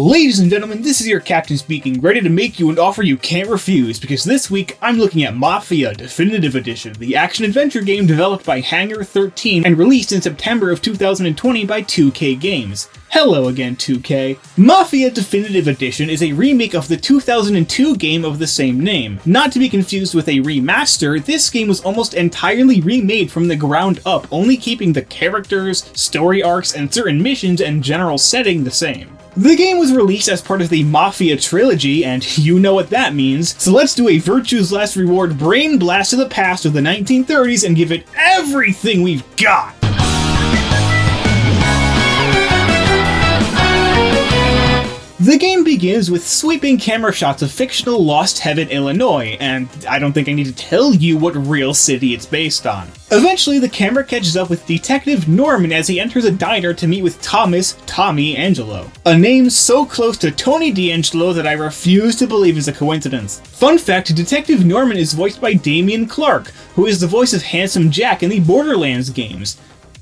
Ladies and gentlemen, this is your captain speaking, ready to make you an offer you can't refuse, because this week I'm looking at Mafia Definitive Edition, the action-adventure game developed by Hangar 13 and released in September of 2020 by 2K Games. Hello again, 2K. Mafia Definitive Edition is a remake of the 2002 game of the same name. Not to be confused with a remaster, this game was almost entirely remade from the ground up, only keeping the characters, story arcs, and certain missions and general setting the same. The game was released as part of the Mafia trilogy, and you know what that means, so let's do a Virtue's Last Reward brain blast to the past of the 1930s and give it everything we've got! The game begins with sweeping camera shots of fictional Lost Heaven, Illinois, and I don't think I need to tell you what real city it's based on. Eventually, the camera catches up with Detective Norman as he enters a diner to meet with Tommy Angelo. A name so close to Tony D'Angelo that I refuse to believe is a coincidence. Fun fact, Detective Norman is voiced by Damian Clark, who is the voice of Handsome Jack in the Borderlands games.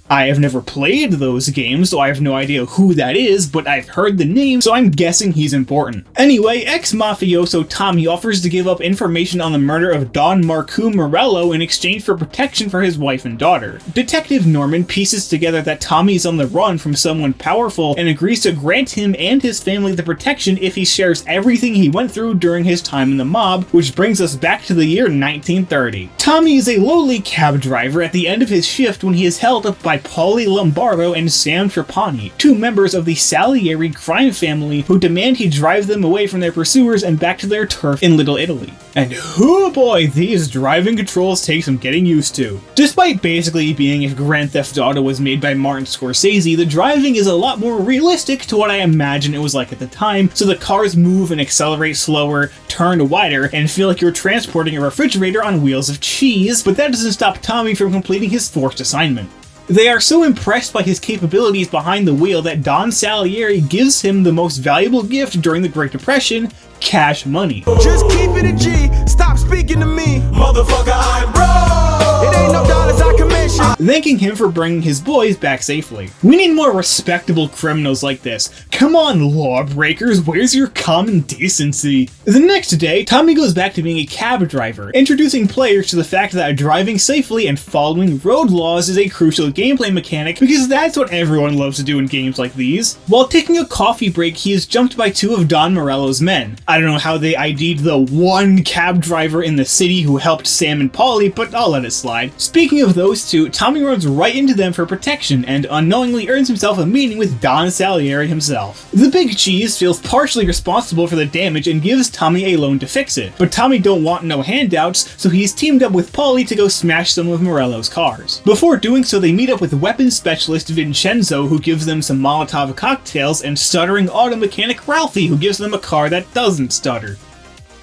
I have never played those games, so I have no idea who that is, but I've heard the name, so I'm guessing he's important. Anyway, ex-mafioso Tommy offers to give up information on the murder of Don Marco Morello in exchange for protection for his wife and daughter. Detective Norman pieces together that Tommy's on the run from someone powerful and agrees to grant him and his family the protection if he shares everything he went through during his time in the mob, which brings us back to the year 1930. Tommy is a lowly cab driver at the end of his shift when he is held up by Paulie Lombardo and Sam Trapani, two members of the Salieri crime family who demand he drive them away from their pursuers and back to their turf in Little Italy. And oh boy, these driving controls take some getting used to. Despite basically being if Grand Theft Auto was made by Martin Scorsese, the driving is a lot more realistic to what I imagine it was like at the time, so the cars move and accelerate slower, turn wider, and feel like you're transporting a refrigerator on wheels of cheese, but that doesn't stop Tommy from completing his forced assignment. They are so impressed by his capabilities behind the wheel that Don Salieri gives him the most valuable gift during the Great Depression, cash money. Just keep it a G, stop speaking to me. Motherfucker, I'm broke. It ain't no dollars I commission. Thanking him for bringing his boys back safely. We need more respectable criminals like this. Come on, lawbreakers, where's your common decency? The next day, Tommy goes back to being a cab driver, introducing players to the fact that driving safely and following road laws is a crucial gameplay mechanic because that's what everyone loves to do in games like these. While taking a coffee break, he is jumped by two of Don Morello's men. I don't know how they ID'd the one cab driver in the city who helped Sam and Paulie, but I'll let it slide. Speaking of those two, Tommy runs right into them for protection and unknowingly earns himself a meeting with Don Salieri himself. The Big Cheese feels partially responsible for the damage and gives Tommy a loan to fix it, but Tommy don't want no handouts, so he's teamed up with Paulie to go smash some of Morello's cars. Before doing so, they meet up with weapons specialist Vincenzo, who gives them some Molotov cocktails, and stuttering auto mechanic Ralphie, who gives them a car that doesn't stutter.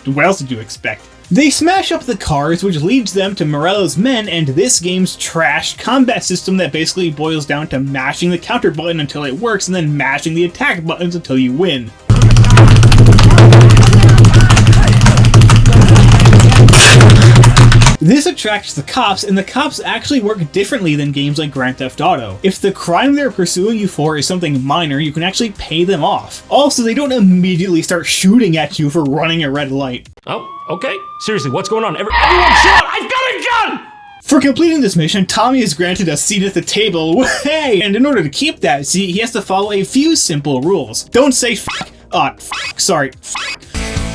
What else did you expect? They smash up the cars, which leads them to Morello's men and this game's trash combat system that basically boils down to mashing the counter button until it works and then mashing the attack buttons until you win. This attracts the cops, and the cops actually work differently than games like Grand Theft Auto. If the crime they're pursuing you for is something minor, you can actually pay them off. Also, they don't immediately start shooting at you for running a red light. Oh, okay. Seriously, what's going on? Everyone shut! I've got a gun! For completing this mission, Tommy is granted a seat at the table, hey! And in order to keep that seat, he has to follow a few simple rules. Don't say sorry.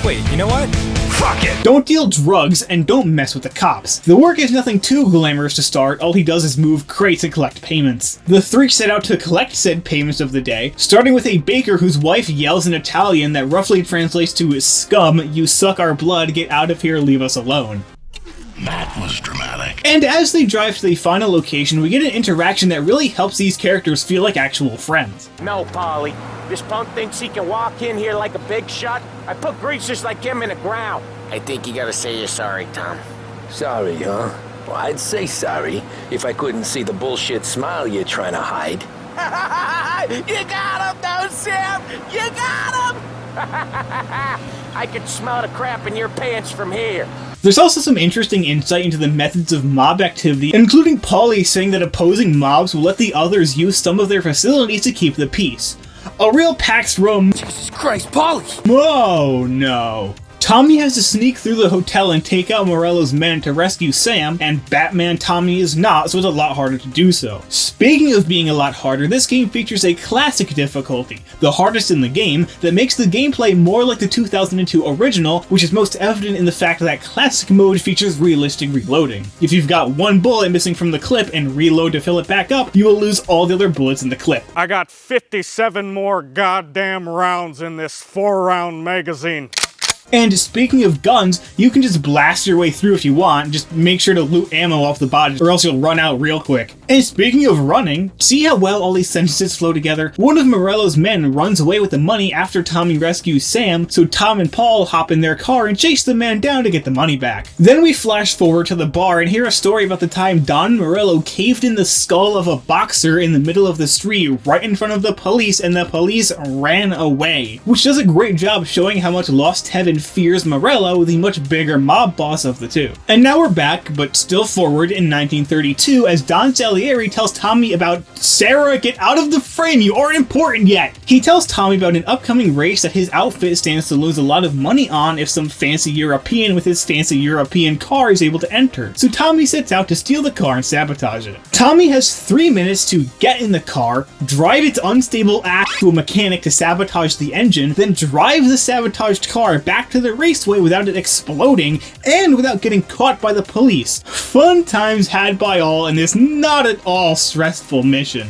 Wait, you know what? Fuck it! Don't deal drugs, and don't mess with the cops. The work is nothing too glamorous to start, all he does is move crates and collect payments. The three set out to collect said payments of the day, starting with a baker whose wife yells in Italian that roughly translates to "Scum, you suck our blood, get out of here, leave us alone." That was dramatic. And as they drive to the final location, we get an interaction that really helps these characters feel like actual friends. No, Polly. This punk thinks he can walk in here like a big shot. I put greasers like him in the ground. I think you gotta say you're sorry, Tom. Sorry, huh? Well, I'd say sorry if I couldn't see the bullshit smile you're trying to hide. You got him, though, Sam! You got him! I can smell the crap in your pants from here. There's also some interesting insight into the methods of mob activity, including Paulie saying that opposing mobs will let the others use some of their facilities to keep the peace. A real Pax Rome. Jesus Christ, Polly! Oh no. Tommy has to sneak through the hotel and take out Morello's men to rescue Sam, and Batman Tommy is not, so it's a lot harder to do so. Speaking of being a lot harder, this game features a classic difficulty, the hardest in the game, that makes the gameplay more like the 2002 original, which is most evident in the fact that classic mode features realistic reloading. If you've got one bullet missing from the clip and reload to fill it back up, you will lose all the other bullets in the clip. I got 57 more goddamn rounds in this 4-round magazine. And speaking of guns, you can just blast your way through if you want, just make sure to loot ammo off the bodies or else you'll run out real quick. And speaking of running, see how well all these sentences flow together? One of Morello's men runs away with the money after Tommy rescues Sam, so Tom and Paul hop in their car and chase the man down to get the money back. Then we flash forward to the bar and hear a story about the time Don Morello caved in the skull of a boxer in the middle of the street right in front of the police, and the police ran away, which does a great job showing how much Lost Heaven fears Morello, the much bigger mob boss of the two. And now we're back, but still forward in 1932, as Don Salieri tells Tommy about Sarah, get out of the frame, you aren't important yet! He tells Tommy about an upcoming race that his outfit stands to lose a lot of money on if some fancy European with his fancy European car is able to enter. So Tommy sets out to steal the car and sabotage it. Tommy has 3 minutes to get in the car, drive its unstable ass to a mechanic to sabotage the engine, then drive the sabotaged car back to the raceway without it exploding and without getting caught by the police. Fun times had by all in this not at all stressful mission.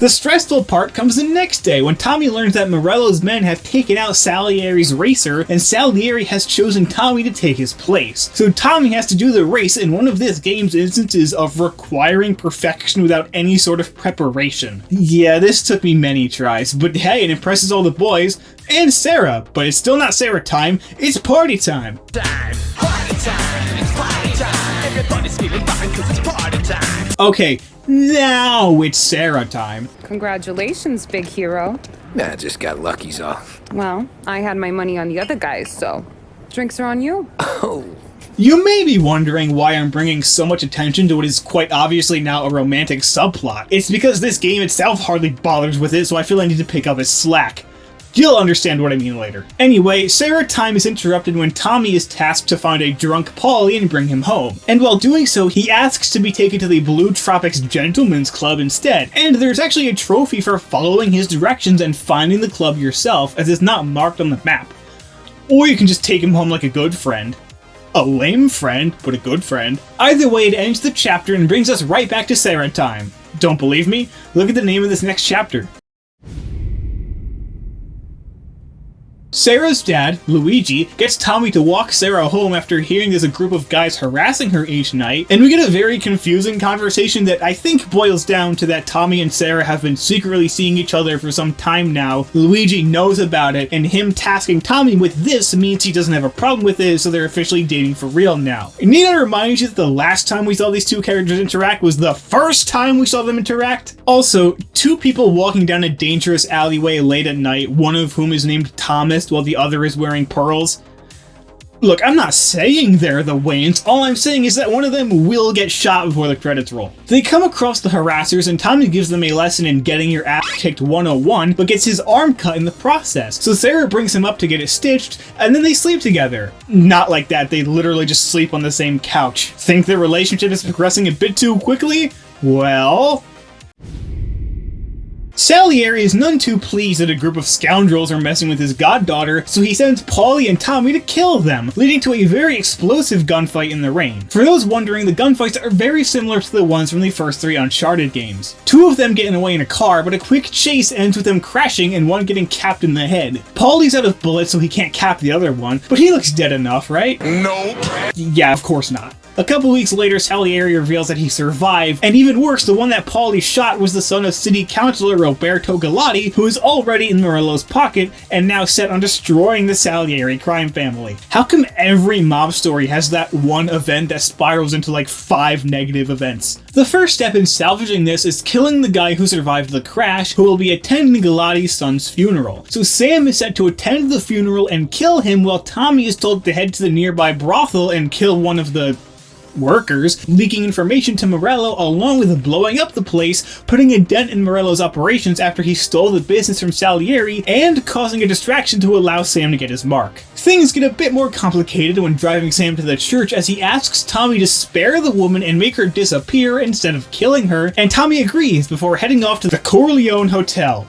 The stressful part comes the next day when Tommy learns that Morello's men have taken out Salieri's racer and Salieri has chosen Tommy to take his place. So Tommy has to do the race in one of this game's instances of requiring perfection without any sort of preparation. Yeah, this took me many tries, but hey, it impresses all the boys and Sarah, but it's still not Sarah time, it's party time. Party time, it's party time. Everybody's feeling fine 'cause it's party time. Okay, now it's Sarah time. Congratulations, big hero. Nah, just got lucky's all. Well, I had my money on the other guys, so drinks are on you. Oh. You may be wondering why I'm bringing so much attention to what is quite obviously now a romantic subplot. It's because this game itself hardly bothers with it, so I feel I need to pick up his slack. You'll understand what I mean later. Anyway, Sarah time is interrupted when Tommy is tasked to find a drunk Paulie and bring him home. And while doing so, he asks to be taken to the Blue Tropics Gentlemen's Club instead. And there's actually a trophy for following his directions and finding the club yourself, as it's not marked on the map. Or you can just take him home like a good friend. A lame friend, but a good friend. Either way, it ends the chapter and brings us right back to Sarah time. Don't believe me? Look at the name of this next chapter. Sarah's dad, Luigi, gets Tommy to walk Sarah home after hearing there's a group of guys harassing her each night, and we get a very confusing conversation that I think boils down to that Tommy and Sarah have been secretly seeing each other for some time now. Luigi knows about it, and him tasking Tommy with this means he doesn't have a problem with it, so they're officially dating for real now. And need I remind you that the last time we saw these two characters interact was the first time we saw them interact? Also, two people walking down a dangerous alleyway late at night, one of whom is named Thomas while the other is wearing pearls. Look, I'm not saying they're the Waynes, all I'm saying is that one of them will get shot before the credits roll. They come across the harassers and Tommy gives them a lesson in getting your ass kicked 101, but gets his arm cut in the process. So Sarah brings him up to get it stitched, and then they sleep together. Not like that, they literally just sleep on the same couch. Think their relationship is progressing a bit too quickly? Well... Salieri is none too pleased that a group of scoundrels are messing with his goddaughter, so he sends Paulie and Tommy to kill them, leading to a very explosive gunfight in the rain. For those wondering, the gunfights are very similar to the ones from the first 3 Uncharted games. 2 of them getting away in a car, but a quick chase ends with them crashing and one getting capped in the head. Paulie's out of bullets, so he can't cap the other one, but he looks dead enough, right? Nope. Yeah, of course not. A couple weeks later, Salieri reveals that he survived, and even worse, the one that Paulie shot was the son of city councilor Roberto Galati, who is already in Morello's pocket and now set on destroying the Salieri crime family. How come every mob story has that one event that spirals into like 5 negative events? The first step in salvaging this is killing the guy who survived the crash, who will be attending Galati's son's funeral. So Sam is set to attend the funeral and kill him, while Tommy is told to head to the nearby brothel and kill one of the workers, leaking information to Morello along with blowing up the place, putting a dent in Morello's operations after he stole the business from Salieri, and causing a distraction to allow Sam to get his mark. Things get a bit more complicated when driving Sam to the church as he asks Tommy to spare the woman and make her disappear instead of killing her, and Tommy agrees before heading off to the Corleone Hotel.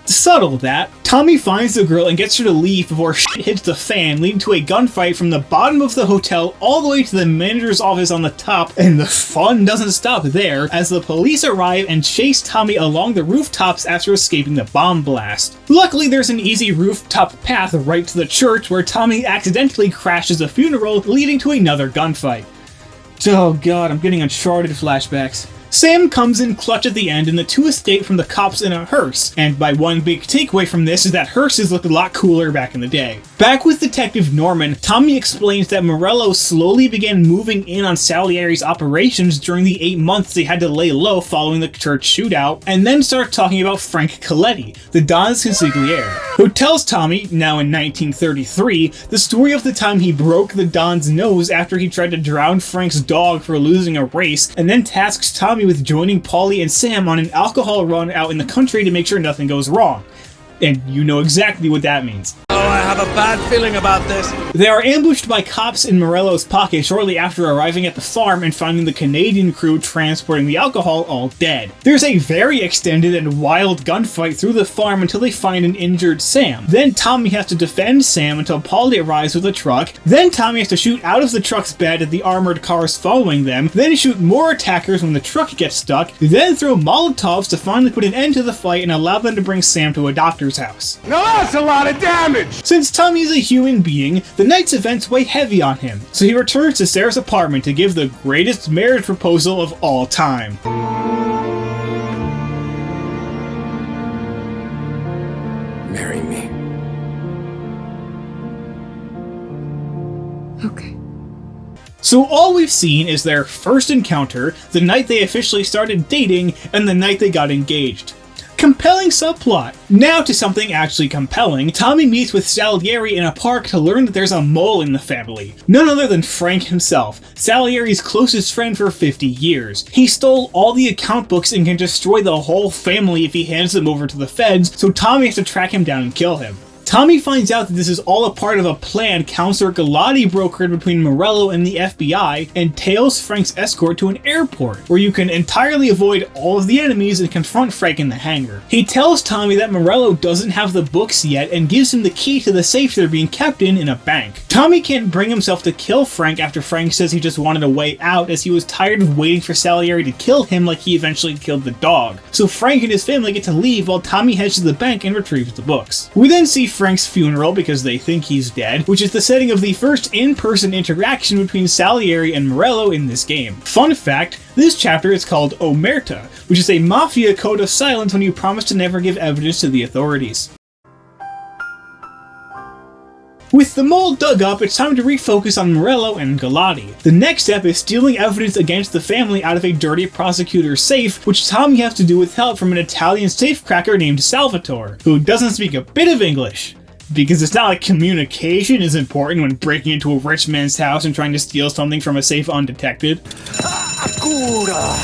Subtle that. Tommy finds the girl and gets her to leave before shit hits the fan, leading to a gunfight from the bottom of the hotel all the way to the manager's office on the top, and the fun doesn't stop there as the police arrive and chase Tommy along the rooftops after escaping the bomb blast. Luckily, there's an easy rooftop path right to the church where Tommy accidentally crashes a funeral, leading to another gunfight. Oh god, I'm getting Uncharted flashbacks. Sam comes in clutch at the end and the two escape from the cops in a hearse, and by one big takeaway from this is that hearses looked a lot cooler back in the day. Back with Detective Norman, Tommy explains that Morello slowly began moving in on Salieri's operations during the 8 months they had to lay low following the church shootout, and then start talking about Frank Coletti, the Don's consigliere, who tells Tommy, now in 1933, the story of the time he broke the Don's nose after he tried to drown Frank's dog for losing a race, and then tasks Tommy with joining Paulie and Sam on an alcohol run out in the country to make sure nothing goes wrong. And you know exactly what that means. I have a bad feeling about this. They are ambushed by cops in Morello's pocket shortly after arriving at the farm and finding the Canadian crew transporting the alcohol all dead. There's a very extended and wild gunfight through the farm until they find an injured Sam. Then Tommy has to defend Sam until Paulie arrives with a truck. Then Tommy has to shoot out of the truck's bed at the armored cars following them. Then shoot more attackers when the truck gets stuck. Then throw Molotovs to finally put an end to the fight and allow them to bring Sam to a doctor's house. Now that's a lot of damage! Since Tommy is a human being, the night's events weigh heavy on him, so he returns to Sarah's apartment to give the greatest marriage proposal of all time. Marry me. Okay. So all we've seen is their first encounter, the night they officially started dating, and the night they got engaged. Compelling subplot. Now to something actually compelling. Tommy meets with Salieri in a park to learn that there's a mole in the family. None other than Frank himself, Salieri's closest friend for 50 years. He stole all the account books and can destroy the whole family if he hands them over to the feds, so Tommy has to track him down and kill him. Tommy finds out that this is all a part of a plan Counselor Galati brokered between Morello and the FBI, and tails Frank's escort to an airport, where you can entirely avoid all of the enemies and confront Frank in the hangar. He tells Tommy that Morello doesn't have the books yet and gives him the key to the safe they're being kept in a bank. Tommy can't bring himself to kill Frank after Frank says he just wanted a way out as he was tired of waiting for Salieri to kill him like he eventually killed the dog. So Frank and his family get to leave while Tommy heads to the bank and retrieves the books. We then see Frank's funeral because they think he's dead, which is the setting of the first in-person interaction between Salieri and Morello in this game. Fun fact, this chapter is called Omerta, which is a Mafia code of silence when you promise to never give evidence to the authorities. With the mole dug up, it's time to refocus on Morello and Galati. The next step is stealing evidence against the family out of a dirty prosecutor's safe, which Tommy has to do with help from an Italian safecracker named Salvatore, who doesn't speak a bit of English. Because it's not like communication is important when breaking into a rich man's house and trying to steal something from a safe undetected. Cura!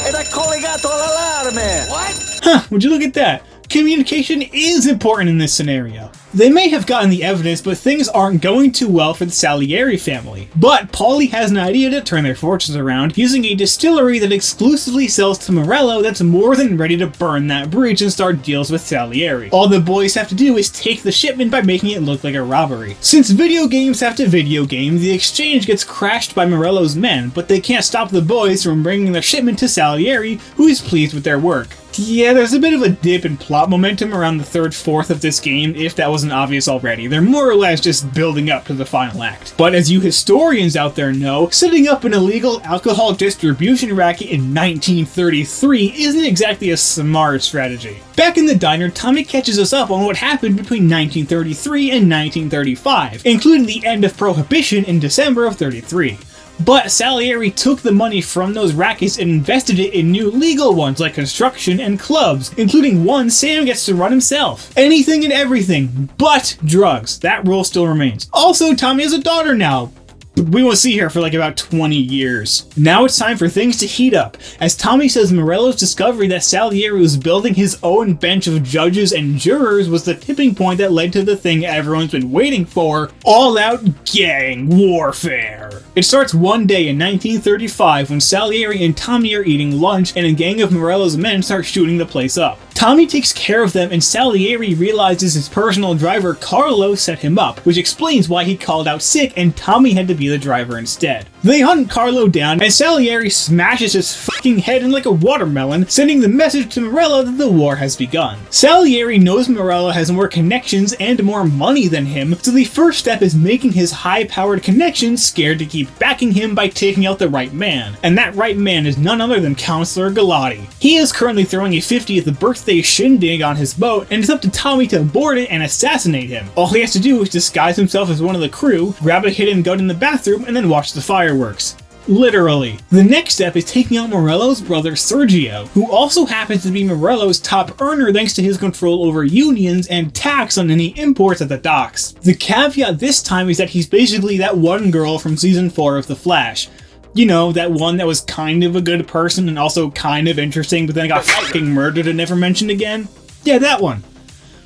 Ed è collegato all'allarme! What? Huh, would you look at that? Communication is important in this scenario. They may have gotten the evidence, but things aren't going too well for the Salieri family. But Paulie has an idea to turn their fortunes around using a distillery that exclusively sells to Morello that's more than ready to burn that bridge and start deals with Salieri. All the boys have to do is take the shipment by making it look like a robbery. Since video games have to video game, the exchange gets crashed by Morello's men, but they can't stop the boys from bringing the shipment to Salieri, who is pleased with their work. Yeah, there's a bit of a dip in plot momentum around the 3rd, 4th of this game, if that wasn't obvious already. They're more or less just building up to the final act. But as you historians out there know, setting up an illegal alcohol distribution racket in 1933 isn't exactly a smart strategy. Back in the diner, Tommy catches us up on what happened between 1933 and 1935, including the end of Prohibition in December of 33. But Salieri took the money from those rackets and invested it in new legal ones like construction and clubs, including one Sam gets to run himself. Anything and everything but drugs. That rule still remains. Also, Tommy has a daughter now. We won't see her for like about 20 years. Now it's time for things to heat up, as Tommy says Morello's discovery that Salieri was building his own bench of judges and jurors was the tipping point that led to the thing everyone's been waiting for, all-out gang warfare. It starts one day in 1935 when Salieri and Tommy are eating lunch and a gang of Morello's men start shooting the place up. Tommy takes care of them and Salieri realizes his personal driver Carlo set him up, which explains why he called out sick and Tommy had to be the driver instead. They hunt Carlo down and Salieri smashes his fucking head in like a watermelon, sending the message to Morello that the war has begun. Salieri knows Morello has more connections and more money than him, so the first step is making his high-powered connections scared to keep backing him by taking out the right man. And that right man is none other than Counselor Galati. He is currently throwing a 50th birthday shindig on his boat, and it's up to Tommy to board it and assassinate him. All he has to do is disguise himself as one of the crew, grab a hidden gun in the bathroom, and then watch the fireworks. Literally. The next step is taking out Morello's brother Sergio, who also happens to be Morello's top earner thanks to his control over unions and tax on any imports at the docks. The caveat this time is that he's basically that one girl from season 4 of The Flash. You know, that one that was kind of a good person and also kind of interesting, but then got fucking murdered and never mentioned again? Yeah, that one.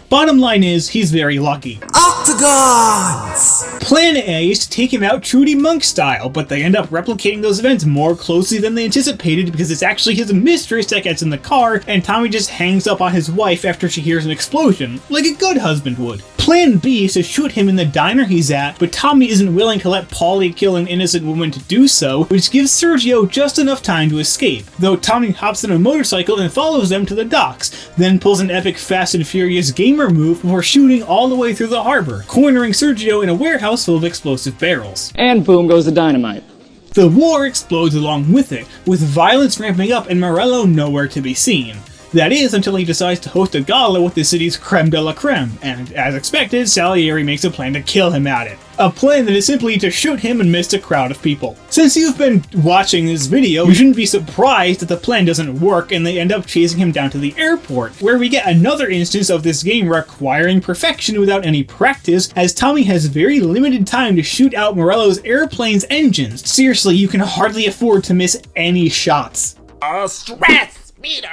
Bottom line is, he's very lucky. Octagons! Plan A is to take him out Trudy Monk style, but they end up replicating those events more closely than they anticipated because it's actually his mistress that gets in the car, and Tommy just hangs up on his wife after she hears an explosion, like a good husband would. Plan B is to shoot him in the diner he's at, but Tommy isn't willing to let Paulie kill an innocent woman to do so, which gives Sergio just enough time to escape, though Tommy hops on a motorcycle and follows them to the docks, then pulls an epic Fast and Furious gamer move before shooting all the way through the harbor, cornering Sergio in a warehouse full of explosive barrels. And boom goes the dynamite. The war explodes along with it, with violence ramping up and Morello nowhere to be seen. That is, until he decides to host a gala with the city's creme de la creme, and as expected, Salieri makes a plan to kill him at it. A plan that is simply to shoot him amidst a crowd of people. Since you've been watching this video, you shouldn't be surprised that the plan doesn't work and they end up chasing him down to the airport, where we get another instance of this game requiring perfection without any practice, as Tommy has very limited time to shoot out Morello's airplane's engines. Seriously, you can hardly afford to miss any shots. Stress meter!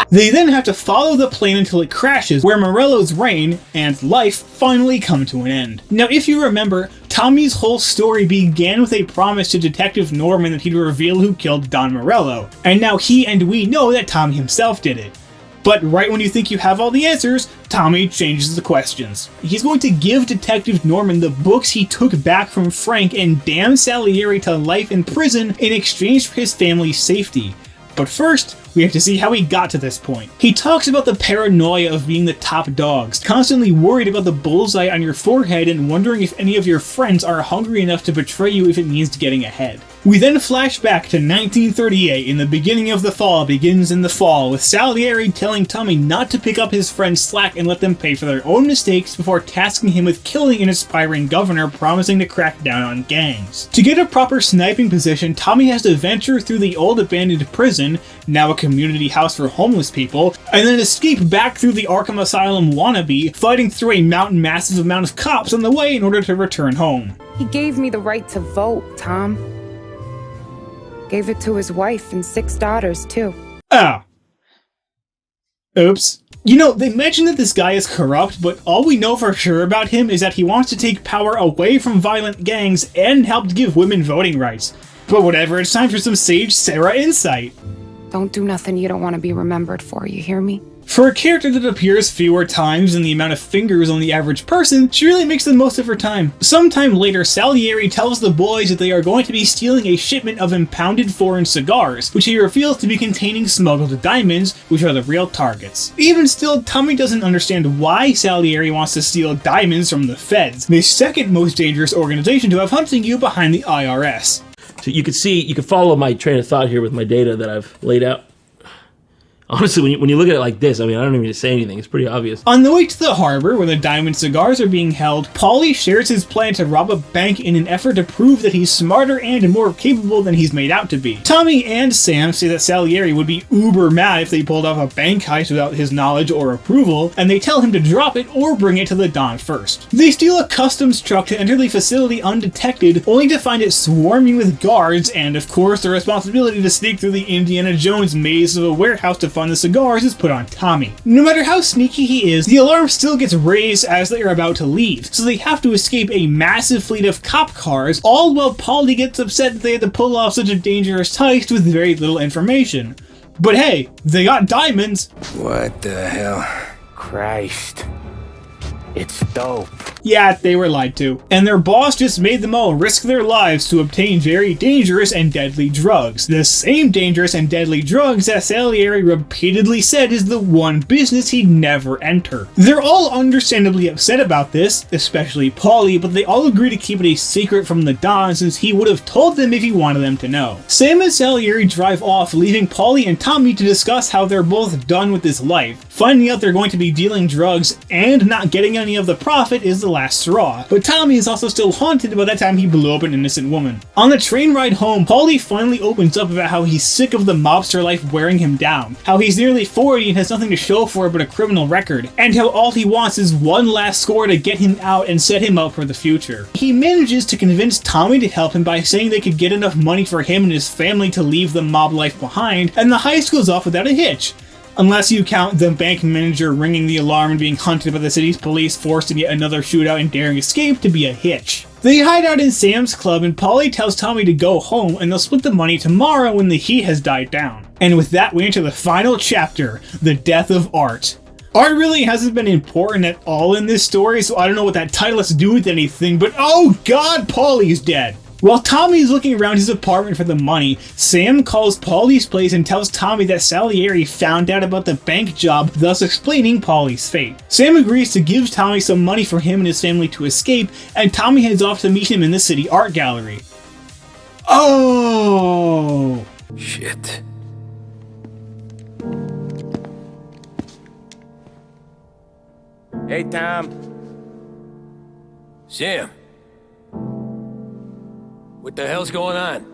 They then have to follow the plane until it crashes, where Morello's reign and life finally come to an end. Now, if you remember, Tommy's whole story began with a promise to Detective Norman that he'd reveal who killed Don Morello, and now he and we know that Tommy himself did it. But right when you think you have all the answers, Tommy changes the questions. He's going to give Detective Norman the books he took back from Frank and damn Salieri to life in prison in exchange for his family's safety. But first, we have to see how he got to this point. He talks about the paranoia of being the top dogs, constantly worried about the bullseye on your forehead and wondering if any of your friends are hungry enough to betray you if it means getting ahead. We then flash back to 1938, and the beginning of the fall begins in the fall, with Salieri telling Tommy not to pick up his friends' slack and let them pay for their own mistakes before tasking him with killing an aspiring governor promising to crack down on gangs. To get a proper sniping position, Tommy has to venture through the old abandoned prison, now a community house for homeless people, and then escape back through the Arkham Asylum wannabe, fighting through a massive amount of cops on the way in order to return home. He gave me the right to vote, Tom. Gave it to his wife and 6 daughters, too. Ah. Oops. You know, they mention that this guy is corrupt, but all we know for sure about him is that he wants to take power away from violent gangs and help give women voting rights. But whatever, it's time for some Sage Sarah insight. Don't do nothing you don't want to be remembered for, you hear me? For a character that appears fewer times than the amount of fingers on the average person, she really makes the most of her time. Sometime later, Salieri tells the boys that they are going to be stealing a shipment of impounded foreign cigars, which he reveals to be containing smuggled diamonds, which are the real targets. Even still, Tommy doesn't understand why Salieri wants to steal diamonds from the feds, the second most dangerous organization to have hunting you behind the IRS. So you can follow my train of thought here with my data that I've laid out. Honestly, when you look at it like this, I mean, I don't even need to say anything. It's pretty obvious. On the way to the harbor, where the diamond cigars are being held, Paulie shares his plan to rob a bank in an effort to prove that he's smarter and more capable than he's made out to be. Tommy and Sam say that Salieri would be uber mad if they pulled off a bank heist without his knowledge or approval, and they tell him to drop it or bring it to the Don first. They steal a customs truck to enter the facility undetected, only to find it swarming with guards, and of course the responsibility to sneak through the Indiana Jones maze of a warehouse to find the cigars is put on Tommy. No matter how sneaky he is, the alarm still gets raised as they are about to leave, so they have to escape a massive fleet of cop cars, all while Paulie gets upset that they had to pull off such a dangerous heist with very little information. But hey, they got diamonds! What the hell? Christ. It's dope. Yeah, they were lied to. And their boss just made them all risk their lives to obtain very dangerous and deadly drugs. The same dangerous and deadly drugs that Salieri repeatedly said is the one business he'd never enter. They're all understandably upset about this, especially Paulie, but they all agree to keep it a secret from the Don since he would have told them if he wanted them to know. Sam and Salieri drive off, leaving Paulie and Tommy to discuss how they're both done with this life. Finding out they're going to be dealing drugs and not getting any of the profit is the last straw, but Tommy is also still haunted by that time he blew up an innocent woman. On the train ride home, Paulie finally opens up about how he's sick of the mobster life wearing him down, how he's nearly 40 and has nothing to show for it but a criminal record, and how all he wants is one last score to get him out and set him up for the future. He manages to convince Tommy to help him by saying they could get enough money for him and his family to leave the mob life behind, and the heist goes off without a hitch. Unless you count the bank manager ringing the alarm and being hunted by the city's police, forced in yet another shootout and daring escape to be a hitch. They hide out in Sam's club and Paulie tells Tommy to go home and they'll split the money tomorrow when the heat has died down. And with that we enter the final chapter, the death of Art. Art really hasn't been important at all in this story, so I don't know what that title has to do with anything, but oh god, Paulie's dead! While Tommy is looking around his apartment for the money, Sam calls Paulie's place and tells Tommy that Salieri found out about the bank job, thus explaining Paulie's fate. Sam agrees to give Tommy some money for him and his family to escape, and Tommy heads off to meet him in the city art gallery. Oh! Shit. Hey, Tom. Sam. What the hell's going on?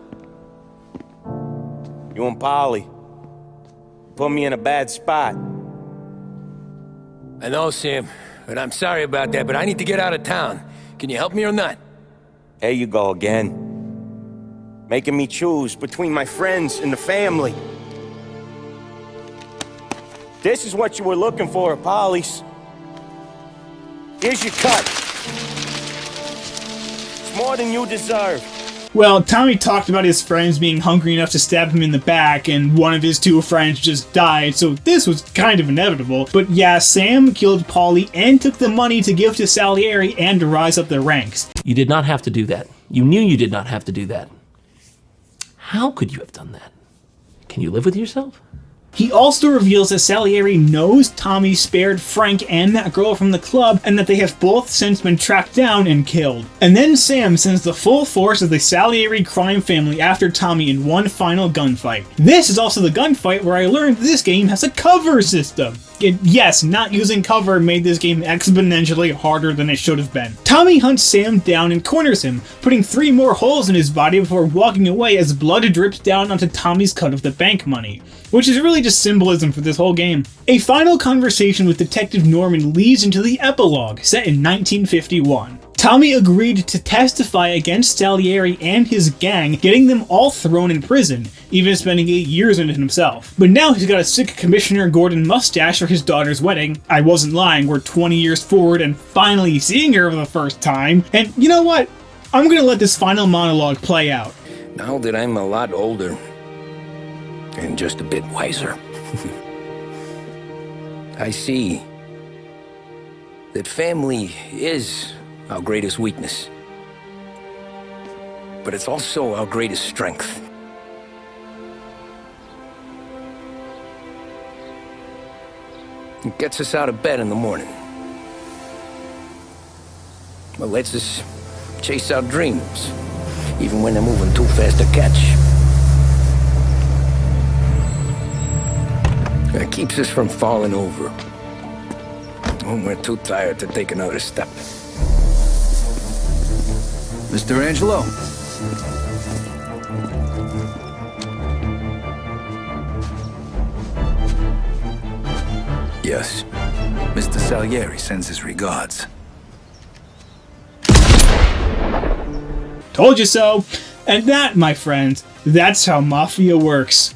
You and Paulie put me in a bad spot. I know, Sam, and I'm sorry about that, but I need to get out of town. Can you help me or not? There you go again. Making me choose between my friends and the family. This is what you were looking for at Paulie's. Here's your cut. It's more than you deserve. Well, Tommy talked about his friends being hungry enough to stab him in the back, and one of his two friends just died, so this was kind of inevitable. But yeah, Sam killed Paulie and took the money to give to Salieri and to rise up the ranks. You did not have to do that. You knew you did not have to do that. How could you have done that? Can you live with yourself? He also reveals that Salieri knows Tommy spared Frank and that girl from the club, and that they have both since been tracked down and killed. And then Sam sends the full force of the Salieri crime family after Tommy in one final gunfight. This is also the gunfight where I learned this game has a cover system. Yes, not using cover made this game exponentially harder than it should have been. Tommy hunts Sam down and corners him, putting 3 more holes in his body before walking away as blood drips down onto Tommy's cut of the bank money, which is really just symbolism for this whole game. A final conversation with Detective Norman leads into the epilogue, set in 1951. Tommy agreed to testify against Salieri and his gang, getting them all thrown in prison, even spending 8 years in it himself. But now he's got a sick Commissioner Gordon mustache for his daughter's wedding. I wasn't lying, we're 20 years forward and finally seeing her for the first time. And you know what? I'm gonna let this final monologue play out. Now that I'm a lot older and just a bit wiser, I see that family is our greatest weakness, but it's also our greatest strength. It gets us out of bed in the morning. It lets us chase our dreams, even when they're moving too fast to catch. That keeps us from falling over. When we're too tired to take another step. Mr. Angelo. Yes. Mr. Salieri sends his regards. Told you so. And that, my friends, that's how Mafia works.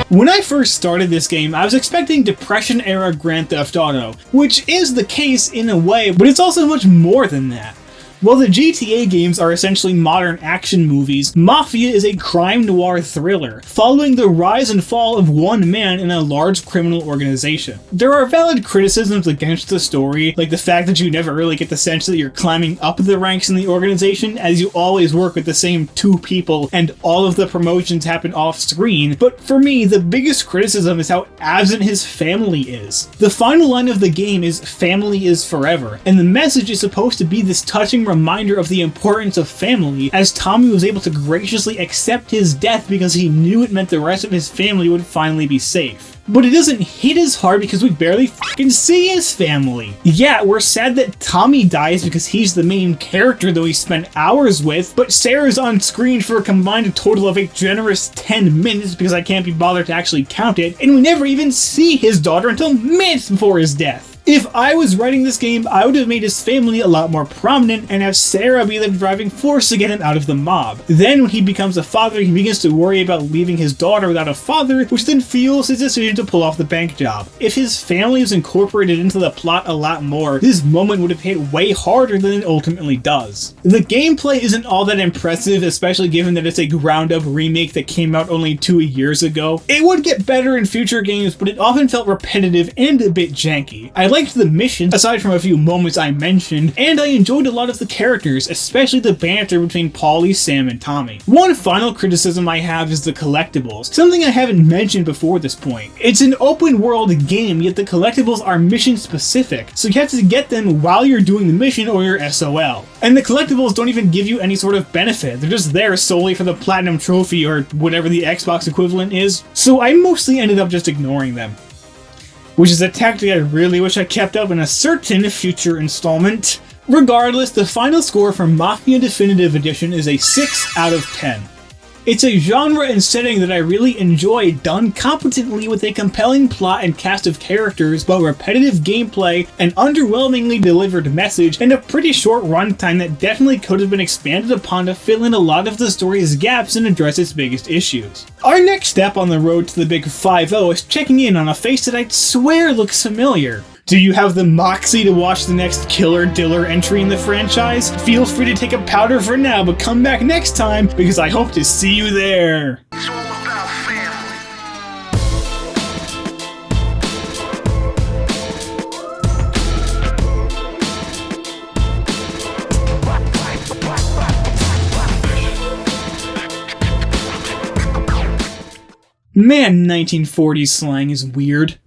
When I first started this game, I was expecting Depression-era Grand Theft Auto, which is the case in a way, but it's also much more than that. While the GTA games are essentially modern action movies, Mafia is a crime noir thriller, following the rise and fall of one man in a large criminal organization. There are valid criticisms against the story, like the fact that you never really get the sense that you're climbing up the ranks in the organization, as you always work with the same two people and all of the promotions happen off screen, but for me, the biggest criticism is how absent his family is. The final line of the game is "family is forever," and the message is supposed to be this touching reminder of the importance of family, as Tommy was able to graciously accept his death because he knew it meant the rest of his family would finally be safe. But it doesn't hit as hard because we barely fucking see his family. Yeah, we're sad that Tommy dies because he's the main character that we spent hours with, but Sarah's on screen for a combined total of a generous 10 minutes because I can't be bothered to actually count it, and we never even see his daughter until minutes before his death. If I was writing this game, I would have made his family a lot more prominent and have Sarah be the driving force to get him out of the mob. Then when he becomes a father, he begins to worry about leaving his daughter without a father, which then fuels his decision to pull off the bank job. If his family was incorporated into the plot a lot more, this moment would have hit way harder than it ultimately does. The gameplay isn't all that impressive, especially given that it's a ground-up remake that came out only 2 years ago. It would get better in future games, but it often felt repetitive and a bit janky. I liked the missions, aside from a few moments I mentioned, and I enjoyed a lot of the characters, especially the banter between Paulie, Sam, and Tommy. One final criticism I have is the collectibles, something I haven't mentioned before this point. It's an open world game, yet the collectibles are mission specific, so you have to get them while you're doing the mission or you're SOL. And the collectibles don't even give you any sort of benefit, they're just there solely for the platinum trophy or whatever the Xbox equivalent is, so I mostly ended up just ignoring them. Which is a tactic I really wish I kept up in a certain future installment. Regardless, the final score for Mafia Definitive Edition is a 6 out of 10. It's a genre and setting that I really enjoy, done competently with a compelling plot and cast of characters, but repetitive gameplay, an underwhelmingly delivered message, and a pretty short runtime that definitely could have been expanded upon to fill in a lot of the story's gaps and address its biggest issues. Our next step on the road to the big 5-0 is checking in on a face that I'd swear looks familiar. Do you have the moxie to watch the next Killer Diller entry in the franchise? Feel free to take a powder for now, but come back next time because I hope to see you there. It's all about family. Man, 1940s slang is weird.